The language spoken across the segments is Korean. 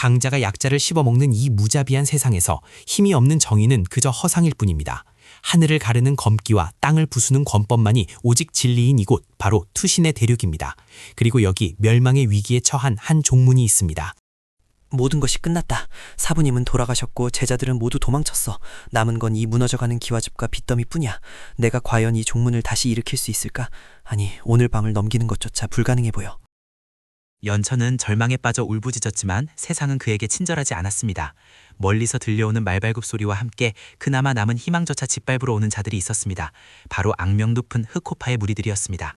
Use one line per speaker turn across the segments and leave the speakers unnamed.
강자가 약자를 씹어먹는 이 무자비한 세상에서 힘이 없는 정의는 그저 허상일 뿐입니다. 하늘을 가르는 검기와 땅을 부수는 권법만이 오직 진리인 이곳, 바로 투신의 대륙입니다. 그리고 여기 멸망의 위기에 처한 한 종문이 있습니다.
모든 것이 끝났다. 사부님은 돌아가셨고 제자들은 모두 도망쳤어. 남은 건 이 무너져가는 기와집과 빚더미뿐이야. 내가 과연 이 종문을 다시 일으킬 수 있을까? 아니, 오늘 밤을 넘기는 것조차 불가능해 보여.
연천은 절망에 빠져 울부짖었지만 세상은 그에게 친절하지 않았습니다. 멀리서 들려오는 말발굽 소리와 함께 그나마 남은 희망조차 짓밟으러 오는 자들이 있었습니다. 바로 악명 높은 흑호파의 무리들이었습니다.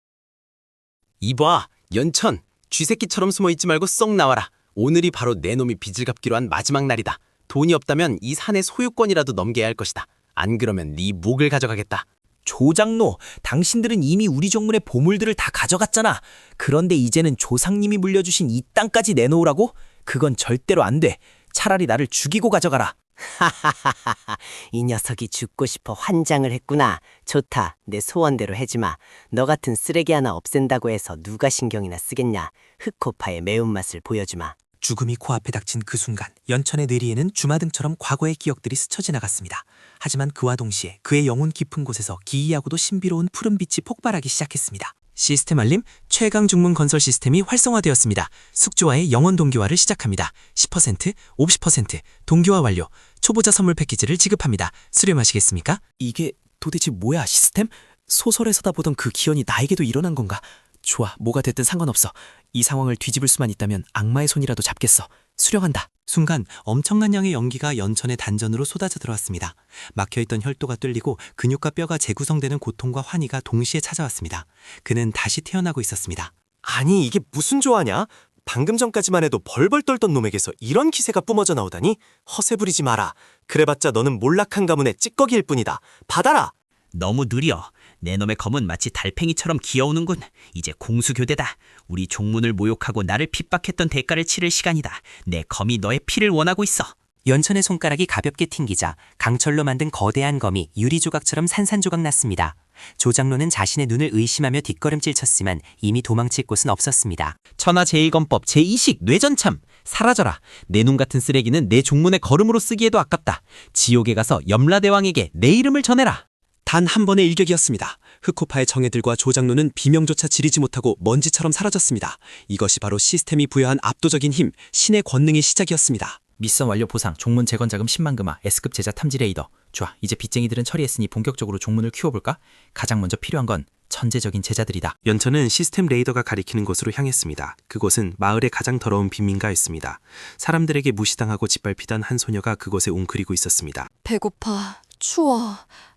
이봐, 연천! 쥐새끼처럼 숨어있지 말고 쏙 나와라. 오늘이 바로 내 놈이 빚을 갚기로 한 마지막 날이다. 돈이 없다면 이 산의 소유권이라도 넘겨야 할 것이다. 안 그러면 네 목을 가져가겠다.
조장로, 당신들은 이미 우리 종문의 보물들을 다 가져갔잖아. 그런데 이제는 조상님이 물려주신 이 땅까지 내놓으라고? 그건 절대로 안 돼. 차라리 나를 죽이고 가져가라.
하하하하, 이 녀석이 죽고 싶어 환장을 했구나. 좋다, 내 소원대로 해주마. 너 같은 쓰레기 하나 없앤다고 해서 누가 신경이나 쓰겠냐. 흑호파의 매운맛을 보여주마.
죽음이 코앞에 닥친 그 순간 연천의 뇌리에는 주마등처럼 과거의 기억들이 스쳐 지나갔습니다. 하지만 그와 동시에 그의 영혼 깊은 곳에서 기이하고도 신비로운 푸른빛이 폭발하기 시작했습니다. 시스템 알림, 최강 중문 건설 시스템이 활성화되었습니다. 숙주와의 영원 동기화를 시작합니다. 10%, 50% 동기화 완료. 초보자 선물 패키지를 지급합니다. 수렴하시겠습니까?
이게 도대체 뭐야, 시스템? 소설에서다 보던 그 기현이 나에게도 일어난 건가? 좋아, 뭐가 됐든 상관없어. 이 상황을 뒤집을 수만 있다면 악마의 손이라도 잡겠어. 수령한다. 순간 엄청난 양의 연기가 연천의 단전으로 쏟아져 들어왔습니다. 막혀있던 혈도가 뚫리고 근육과 뼈가 재구성되는 고통과 환희가 동시에 찾아왔습니다. 그는 다시 태어나고 있었습니다.
아니, 이게 무슨 조화냐? 방금 전까지만 해도 벌벌 떨던 놈에게서 이런 기세가 뿜어져 나오다니? 허세 부리지 마라. 그래봤자 너는 몰락한 가문의 찌꺼기일 뿐이다. 받아라!
너무 느려. 내 놈의 검은 마치 달팽이처럼 기어오는군. 이제 공수교대다. 우리 종문을 모욕하고 나를 핍박했던 대가를 치를 시간이다. 내 검이 너의 피를 원하고 있어.
연천의 손가락이 가볍게 튕기자 강철로 만든 거대한 검이 유리조각처럼 산산조각 났습니다. 조장로는 자신의 눈을 의심하며 뒷걸음질 쳤지만 이미 도망칠 곳은 없었습니다.
천하 제2검법 제2식 뇌전참! 사라져라. 내 눈 같은 쓰레기는 내 종문의 걸음으로 쓰기에도 아깝다. 지옥에 가서 염라대왕에게 내 이름을 전해라.
단 한 번의 일격이었습니다. 흑호파의 정예들과 조장로는 비명조차 지르지 못하고 먼지처럼 사라졌습니다. 이것이 바로 시스템이 부여한 압도적인 힘, 신의 권능의 시작이었습니다.
미션 완료 보상, 종문 재건자금 10만 금화, S급 제자 탐지 레이더. 좋아, 이제 빚쟁이들은 처리했으니 본격적으로 종문을 키워볼까? 가장 먼저 필요한 건 천재적인 제자들이다.
연천은 시스템 레이더가 가리키는 곳으로 향했습니다. 그곳은 마을의 가장 더러운 빈민가였습니다. 사람들에게 무시당하고 짓밟히던 한 소녀가 그곳에 웅크리고 있었습니다.
배고파, 추워.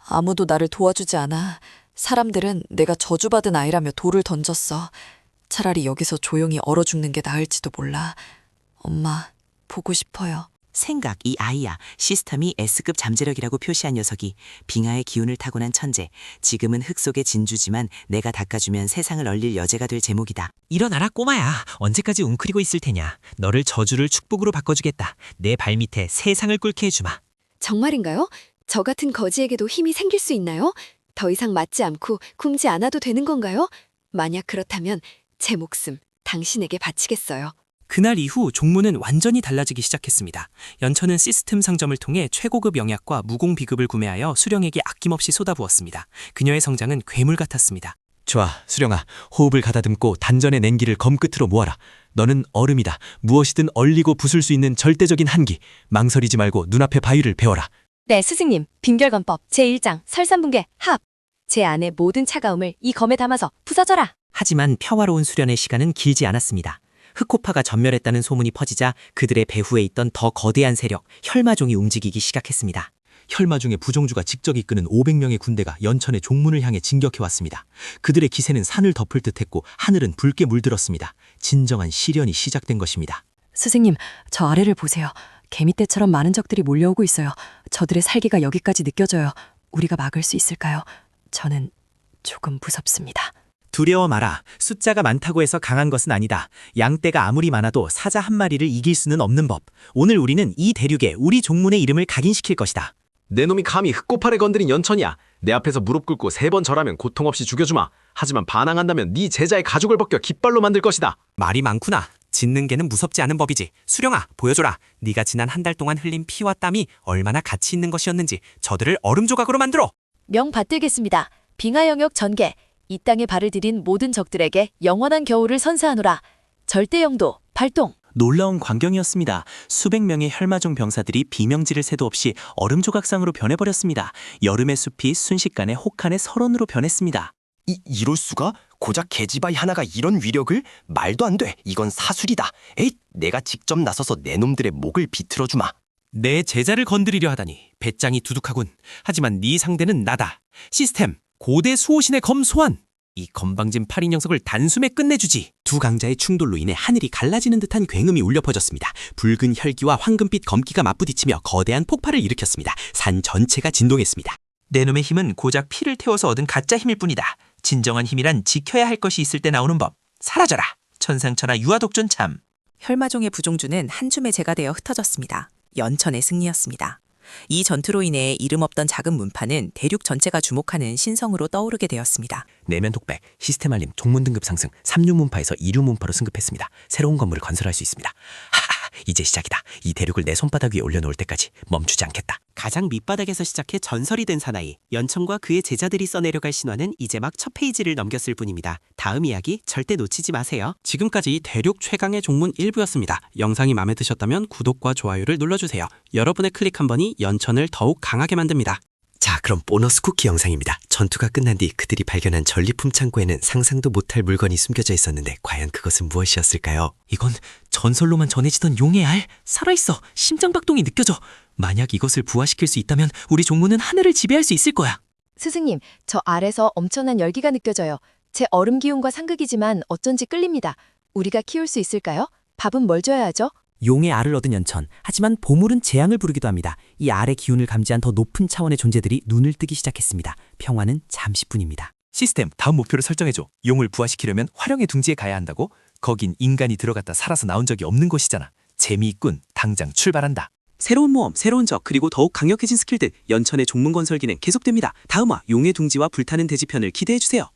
아무도 나를 도와주지 않아. 사람들은 내가 저주받은 아이라며 돌을 던졌어. 차라리 여기서 조용히 얼어 죽는 게 나을지도 몰라. 엄마, 보고 싶어요.
생각, 이 아이야. 시스템이 S급 잠재력이라고 표시한 녀석이 빙하의 기운을 타고난 천재. 지금은 흙 속의 진주지만 내가 닦아주면 세상을 얼릴 여제가 될 제목이다.
일어나라 꼬마야. 언제까지 웅크리고 있을 테냐. 너를 저주를 축복으로 바꿔주겠다. 내 발밑에 세상을 꿇게 해주마.
정말인가요? 저 같은 거지에게도 힘이 생길 수 있나요? 더 이상 맞지 않고 굶지 않아도 되는 건가요? 만약 그렇다면 제 목숨 당신에게 바치겠어요.
그날 이후 종문은 완전히 달라지기 시작했습니다. 연천은 시스템 상점을 통해 최고급 영약과 무공 비급을 구매하여 수령에게 아낌없이 쏟아부었습니다. 그녀의 성장은 괴물 같았습니다.
좋아, 수령아. 호흡을 가다듬고 단전의 냉기를 검끝으로 모아라. 너는 얼음이다. 무엇이든 얼리고 부술 수 있는 절대적인 한기. 망설이지 말고 눈앞의 바위를 베어라.
네, 스승님. 빙결검법 제1장 설산분계 합. 제 안의 모든 차가움을 이 검에 담아서 부서져라.
하지만 평화로운 수련의 시간은 길지 않았습니다. 흑호파가 전멸했다는 소문이 퍼지자 그들의 배후에 있던 더 거대한 세력, 혈마종이 움직이기 시작했습니다.
혈마중의 부종주가 직접 이끄는 500명의 군대가 연천의 종문을 향해 진격해왔습니다. 그들의 기세는 산을 덮을 듯했고 하늘은 붉게 물들었습니다. 진정한 시련이 시작된 것입니다.
스승님, 저 아래를 보세요. 개미떼처럼 많은 적들이 몰려오고 있어요. 저들의 살기가 여기까지 느껴져요. 우리가 막을 수 있을까요? 저는 조금 무섭습니다.
두려워 마라. 숫자가 많다고 해서 강한 것은 아니다. 양떼가 아무리 많아도 사자 한 마리를 이길 수는 없는 법. 오늘 우리는 이 대륙에 우리 종문의 이름을 각인시킬 것이다.
내 놈이 감히 흑호파를 건드린 연천이야. 내 앞에서 무릎 꿇고 3번 절하면 고통 없이 죽여주마. 하지만 반항한다면 네 제자의 가죽을 벗겨 깃발로 만들 것이다.
말이 많구나.
짖는 개는 무섭지 않은 법이지. 수령아, 보여줘라. 네가 지난 한 달 동안 흘린 피와 땀이 얼마나 가치 있는 것이었는지 저들을 얼음 조각으로 만들어.
명 받들겠습니다. 빙하 영역 전개. 이 땅에 발을 들인 모든 적들에게 영원한 겨울을 선사하노라. 절대 영도 발동.
놀라운 광경이었습니다. 수백 명의 혈마종 병사들이 비명지를 새도 없이 얼음 조각상으로 변해버렸습니다. 여름의 숲이 순식간에 혹한의 설원으로 변했습니다.
이럴 수가? 고작 계집아이 하나가 이런 위력을? 말도 안 돼. 이건 사술이다. 에잇, 내가 직접 나서서 내 놈들의 목을 비틀어 주마.
내 제자를 건드리려 하다니 배짱이 두둑하군. 하지만 네 상대는 나다. 시스템, 고대 수호신의 검 소환. 이 건방진 파리 녀석을 단숨에 끝내주지.
두 강자의 충돌로 인해 하늘이 갈라지는 듯한 굉음이 울려 퍼졌습니다. 붉은 혈기와 황금빛 검기가 맞부딪히며 거대한 폭발을 일으켰습니다. 산 전체가 진동했습니다.
내 놈의 힘은 고작 피를 태워서 얻은 가짜 힘일 뿐이다. 진정한 힘이란 지켜야 할 것이 있을 때 나오는 법. 사라져라. 천상천하 유아독존 참.
혈마종의 부종주는 한 줌의 재가 되어 흩어졌습니다. 연천의 승리였습니다. 이 전투로 인해 이름 없던 작은 문파는 대륙 전체가 주목하는 신성으로 떠오르게 되었습니다.
내면 독백, 시스템 알림, 종문 등급 상승, 3류 문파에서 2류 문파로 승급했습니다. 새로운 건물을 건설할 수 있습니다. 이제 시작이다. 이 대륙을 내 손바닥 위에 올려놓을 때까지 멈추지 않겠다.
가장 밑바닥에서 시작해 전설이 된 사나이 연천과 그의 제자들이 써내려갈 신화는 이제 막 첫 페이지를 넘겼을 뿐입니다. 다음 이야기 절대 놓치지 마세요. 지금까지 대륙 최강의 종문 1부였습니다. 영상이 마음에 드셨다면 구독과 좋아요를 눌러주세요. 여러분의 클릭 한 번이 연천을 더욱 강하게 만듭니다.
자, 그럼 보너스 쿠키 영상입니다. 전투가 끝난 뒤 그들이 발견한 전리품 창고에는 상상도 못할 물건이 숨겨져 있었는데 과연 그것은 무엇이었을까요?
이건 전설로만 전해지던 용의 알. 살아있어. 심장박동이 느껴져. 만약 이것을 부화시킬 수 있다면 우리 종문은 하늘을 지배할 수 있을 거야.
스승님, 저 알에서 엄청난 열기가 느껴져요. 제 얼음 기운과 상극이지만 어쩐지 끌립니다. 우리가 키울 수 있을까요? 밥은 뭘 줘야 하죠?
용의 알을 얻은 연천. 하지만 보물은 재앙을 부르기도 합니다. 이 알의 기운을 감지한 더 높은 차원의 존재들이 눈을 뜨기 시작했습니다. 평화는 잠시뿐입니다.
시스템, 다음 목표를 설정해줘. 용을 부화시키려면 화령의 둥지에 가야 한다고? 거긴 인간이 들어갔다 살아서 나온 적이 없는 곳이잖아. 재미있군. 당장 출발한다.
새로운 모험, 새로운 적, 그리고 더욱 강력해진 스킬들, 연천의 종문 건설기는 계속됩니다. 다음화 용의 둥지와 불타는 대지편을 기대해주세요.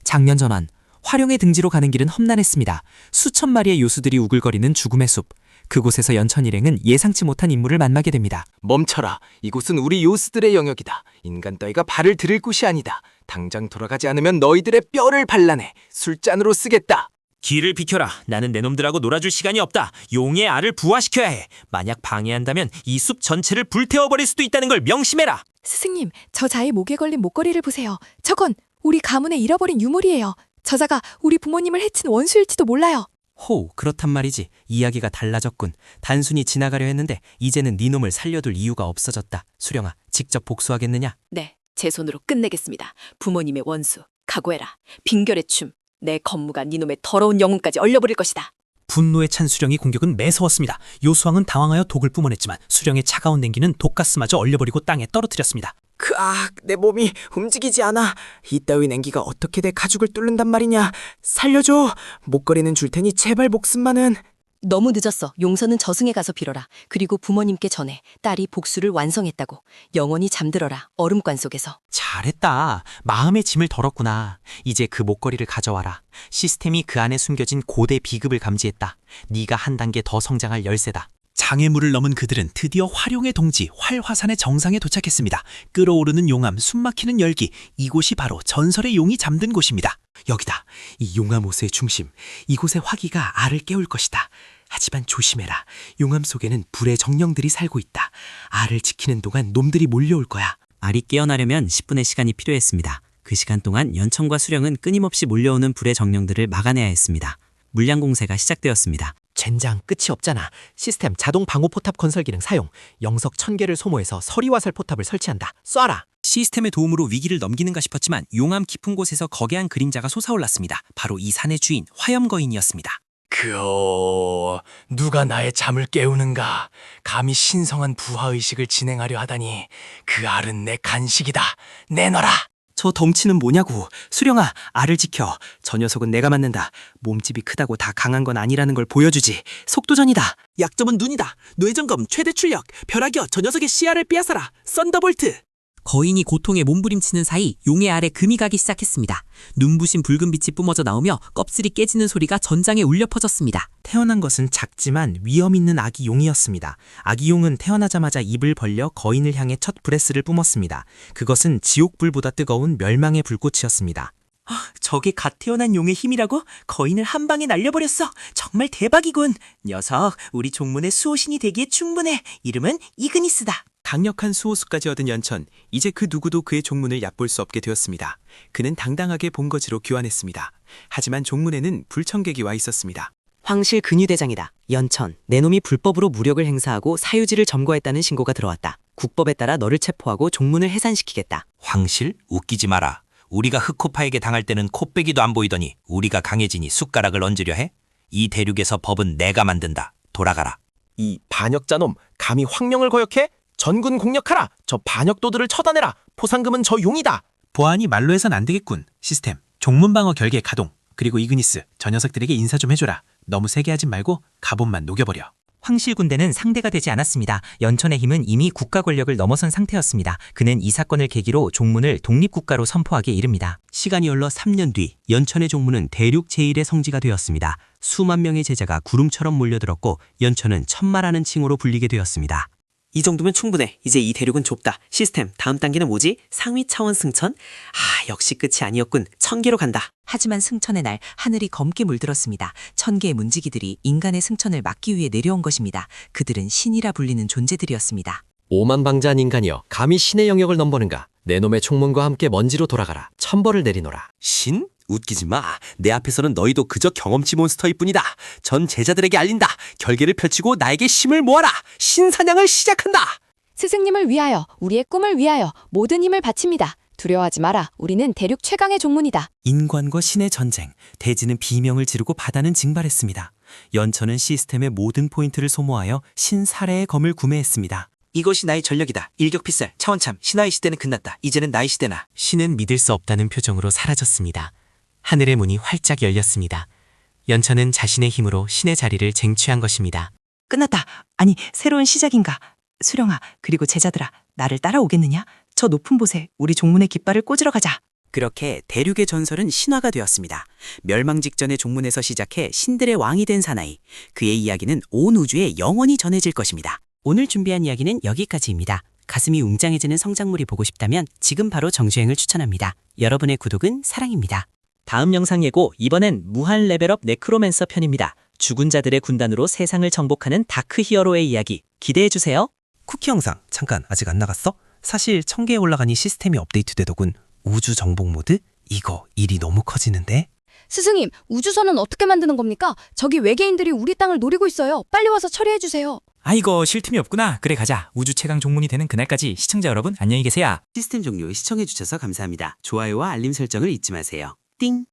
장면 전환. 화룡의 등지로 가는 길은 험난했습니다. 수천 마리의 요수들이 우글거리는 죽음의 숲. 그곳에서 연천 일행은 예상치 못한 인물을 만나게 됩니다.
멈춰라. 이곳은 우리 요수들의 영역이다. 인간 따위가 발을 들일 곳이 아니다. 당장 돌아가지 않으면 너희들의 뼈를 발라내 술잔으로 쓰겠다.
길을 비켜라. 나는 내 놈들하고 놀아줄 시간이 없다. 용의 알을 부화시켜야 해. 만약 방해한다면 이 숲 전체를 불태워버릴 수도 있다는 걸 명심해라.
스승님, 저자의 목에 걸린 목걸이를 보세요. 저건 우리 가문에 잃어버린 유물이에요. 저자가 우리 부모님을 해친 원수일지도 몰라요.
호, 그렇단 말이지. 이야기가 달라졌군. 단순히 지나가려 했는데 이제는 네 놈을 살려둘 이유가 없어졌다. 수령아, 직접 복수하겠느냐?
네, 제 손으로 끝내겠습니다. 부모님의 원수, 각오해라. 빙결의 춤, 내 건무가 네 놈의 더러운 영혼까지 얼려버릴 것이다.
분노에 찬 수령의 공격은 매서웠습니다. 요수왕은 당황하여 독을 뿜어냈지만 수령의 차가운 냉기는 독가스마저 얼려버리고 땅에 떨어뜨렸습니다.
내 몸이 움직이지 않아. 이따위 냉기가 어떻게 내 가죽을 뚫는단 말이냐. 살려줘. 목걸이는 줄 테니 제발 목숨만은.
너무 늦었어. 용서는 저승에 가서 빌어라. 그리고 부모님께 전해 딸이 복수를 완성했다고. 영원히 잠들어라. 얼음관 속에서.
잘했다. 마음의 짐을 덜었구나. 이제 그 목걸이를 가져와라. 시스템이 그 안에 숨겨진 고대 비급을 감지했다. 네가 한 단계 더 성장할 열쇠다. 장애물을 넘은 그들은 드디어 화룡의 동지 활화산의 정상에 도착했습니다. 끓어오르는 용암, 숨막히는 열기, 이곳이 바로 전설의 용이 잠든 곳입니다. 여기다. 이 용암 호수의 중심. 이곳의 화기가 알을 깨울 것이다. 하지만 조심해라. 용암 속에는 불의 정령들이 살고 있다. 알을 지키는 동안 놈들이 몰려올 거야.
알이 깨어나려면 10분의 시간이 필요했습니다. 그 시간 동안 연천과 수령은 끊임없이 몰려오는 불의 정령들을 막아내야 했습니다. 물량 공세가 시작되었습니다.
젠장, 끝이 없잖아. 시스템 자동 방호 포탑 건설 기능 사용. 영석 1000개를 소모해서 서리화살 포탑을 설치한다. 쏴라. 시스템의 도움으로 위기를 넘기는가 싶었지만 용암 깊은 곳에서 거대한 그림자가 솟아올랐습니다. 바로 이 산의 주인 화염거인이었습니다.
누가 나의 잠을 깨우는가. 감히 신성한 부하의식을 진행하려 하다니. 그 알은 내 간식이다. 내놔라.
저 덩치는 뭐냐고. 수령아, 알을 지켜. 저 녀석은 내가 맞는다. 몸집이 크다고 다 강한 건 아니라는 걸 보여주지. 속도전이다.
약점은 눈이다. 뇌점검 최대 출력. 벼락이여 저 녀석의 시야를 빼앗아라. 썬더볼트.
거인이 고통에 몸부림치는 사이 용의 알에 금이 가기 시작했습니다. 눈부신 붉은 빛이 뿜어져 나오며 껍질이 깨지는 소리가 전장에 울려 퍼졌습니다.
태어난 것은 작지만 위험 있는 아기 용이었습니다. 아기 용은 태어나자마자 입을 벌려 거인을 향해 첫 브레스를 뿜었습니다. 그것은 지옥불보다 뜨거운 멸망의 불꽃이었습니다.
저게 갓 태어난 용의 힘이라고? 거인을 한 방에 날려버렸어. 정말 대박이군. 녀석, 우리 종문의 수호신이 되기에 충분해. 이름은 이그니스다.
강력한 수호수까지 얻은 연천, 이제 그 누구도 그의 종문을 얕볼 수 없게 되었습니다. 그는 당당하게 본거지로 교환했습니다. 하지만 종문에는 불청객이 와 있었습니다.
황실 근위대장이다. 연천, 내 놈이 불법으로 무력을 행사하고 사유지를 점거했다는 신고가 들어왔다. 국법에 따라 너를 체포하고 종문을 해산시키겠다.
황실? 웃기지 마라. 우리가 흑호파에게 당할 때는 코빼기도 안 보이더니 우리가 강해지니 숟가락을 얹으려 해? 이 대륙에서 법은 내가 만든다. 돌아가라.
이 반역자놈, 감히 황령을 거역해? 전군 공격하라. 저 반역도들을 처단해라. 포상금은 저 용이다.
보안이 말로 해선 안 되겠군. 시스템, 종문방어 결계 가동. 그리고 이그니스, 저 녀석들에게 인사 좀 해줘라. 너무 세게 하진 말고 갑옷만 녹여버려.
황실 군대는 상대가 되지 않았습니다. 연천의 힘은 이미 국가 권력을 넘어선 상태였습니다. 그는 이 사건을 계기로 종문을 독립국가로 선포하기에 이릅니다.
시간이 흘러 3년 뒤 연천의 종문은 대륙 제1의 성지가 되었습니다. 수만 명의 제자가 구름처럼 몰려들었고 연천은 천마라는 칭호로 불리게 되었습니다.
이 정도면 충분해. 이제 이 대륙은 좁다. 시스템, 다음 단계는 뭐지? 상위 차원 승천? 역시 끝이 아니었군. 1000개로 간다.
하지만 승천의 날 하늘이 검게 물들었습니다. 1000개의 문지기들이 인간의 승천을 막기 위해 내려온 것입니다. 그들은 신이라 불리는 존재들이었습니다.
오만방자한 인간이여, 감히 신의 영역을 넘보는가? 내 놈의 총문과 함께 먼지로 돌아가라. 천벌을 내리노라.
신? 웃기지 마. 내 앞에서는 너희도 그저 경험치 몬스터일 뿐이다. 전 제자들에게 알린다. 결계를 펼치고 나에게 힘을 모아라. 신사냥을 시작한다.
스승님을 위하여, 우리의 꿈을 위하여 모든 힘을 바칩니다. 두려워하지 마라. 우리는 대륙 최강의 종문이다.
인관과 신의 전쟁, 대지는 비명을 지르고 바다는 징발했습니다. 연천은 시스템의 모든 포인트를 소모하여 신사례의 검을 구매했습니다.
이것이 나의 전력이다. 일격필살, 차원참, 신화의 시대는 끝났다. 이제는 나의 시대나.
신은 믿을 수 없다는 표정으로 사라졌습니다. 하늘의 문이 활짝 열렸습니다. 연천은 자신의 힘으로 신의 자리를 쟁취한 것입니다.
끝났다. 아니, 새로운 시작인가? 수령아, 그리고 제자들아, 나를 따라오겠느냐? 저 높은 곳에 우리 종문의 깃발을 꽂으러 가자.
그렇게 대륙의 전설은 신화가 되었습니다. 멸망 직전의 종문에서 시작해 신들의 왕이 된 사나이. 그의 이야기는 온 우주에 영원히 전해질 것입니다.
오늘 준비한 이야기는 여기까지입니다. 가슴이 웅장해지는 성장물이 보고 싶다면 지금 바로 정주행을 추천합니다. 여러분의 구독은 사랑입니다. 다음 영상 예고, 이번엔 무한 레벨업 네크로맨서 편입니다. 죽은 자들의 군단으로 세상을 정복하는 다크 히어로의 이야기 기대해주세요.
쿠키 영상 잠깐 아직 안 나갔어? 사실 1000개에 올라가니 시스템이 업데이트되더군. 우주 정복 모드? 이거 일이 너무 커지는데?
스승님, 우주선은 어떻게 만드는 겁니까? 저기 외계인들이 우리 땅을 노리고 있어요. 빨리 와서 처리해주세요.
아이고, 쉴 틈이 없구나. 그래, 가자. 우주 최강 종문이 되는 그날까지 시청자 여러분 안녕히 계세요.
시스템 종료 시청해주셔서 감사합니다. 좋아요와 알림 설정을 잊지 마세요. 띵!